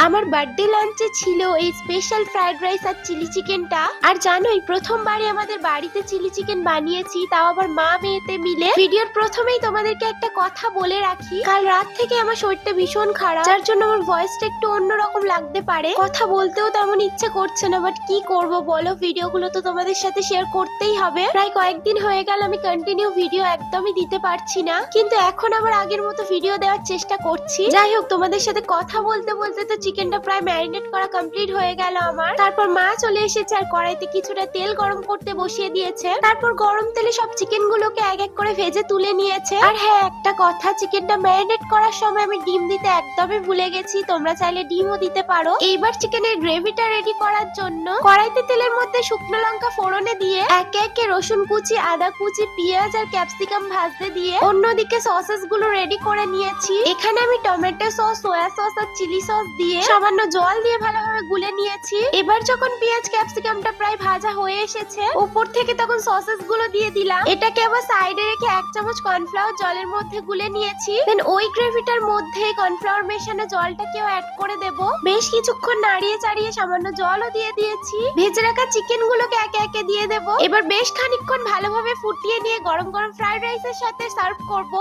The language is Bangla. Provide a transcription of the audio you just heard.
আমার বার্থডে লাঞ্চে ছিল এই স্পেশাল ফ্রাইড রাইস আর চিলি চিকেনটা। আর জানোই প্রথমবারই আমাদের বাড়িতে চিলি চিকেন বানিয়েছি, তাও আবার মা মেয়েতে মিলে। ভিডিওর প্রথমেই তোমাদেরকে একটা কথা বলে রাখি, কাল রাত থেকে আমার শরীরটা ভীষণ খারাপ, যার জন্য আমার ভয়েসটা একটু অন্যরকম লাগতে পারে। কথা বলতেও তেমন ইচ্ছে করছে না, বাট কি করব বলো, ভিডিওগুলো তো তোমাদের সাথে শেয়ার করতেই হবে। প্রায় কয়েকদিন হয়ে গেল আমি কন্টিনিউ ভিডিও একদমই দিতে পারছি না, কিন্তু এখন আবার আগের মতো ভিডিও দেওয়ার চেষ্টা করছি। যাই হোক, তোমাদের সাথে কথা বলতে বলতে তো চিকেনটা প্রায় ম্যারিনেট করা কমপ্লিট হয়ে গেল আমার। তারপর মা চলে এসেছে আর কড়াইতে কিছুটা তেল গরম করতে বসিয়ে দিয়েছে। তারপর গরম তেলে সব চিকেন গুলোকে এক এক করে ভেজে তুলে নিয়েছে। আর হ্যাঁ, একটা কথা, চিকেনটা ম্যারিনেট করার সময় আমি ডিম দিতে একদমই ভুলে গেছি, তোমরা চাইলে ডিমও দিতে পারো। এইবার চিকেনের গ্রেভিটা রেডি করার জন্য কড়াইতে তেলের মধ্যে শুকনো লঙ্কা ফোড়নে দিয়ে একে একে রসুন কুচি, আদা কুচি, পেঁয়াজ আর ক্যাপসিকাম ভাজতে দিয়ে অন্যদিকে সসেস গুলো রেডি করে নিয়েছি। এখানে আমি টমেটো সস, সোয়া সস আর চিলি সস দিয়ে সামান্য জল দিয়ে ভালোভাবে গুলে নিয়েছি। এবার যখন পেঁয়াজ ক্যাপসিকামটা প্রায় ভাজা হয়ে এসেছে, উপর থেকে তখন সসেস গুলো দিয়ে দিলাম। এটাকে আবার সাইডে রেখে 1 চামচ কর্নফ্লাওয়ার জলের মধ্যে গুলে নিয়েছি। দেন ওই গ্রেভিটার মধ্যে কর্নফ্লাওয়ার মেশানো জলটাকেও অ্যাড করে দেব। বেশ কিছুক্ষণ নাড়িয়ে চাড়িয়ে সামান্য জলও দিয়ে দিয়েছি। ভেজে রাখা চিকেন গুলোকে একে একে দিয়ে দেব। এবার বেশ খানিকক্ষণ ভালোভাবে ফুটিয়ে নিয়ে গরম গরম ফ্রাইড রাইসের সাথে সার্ভ করব।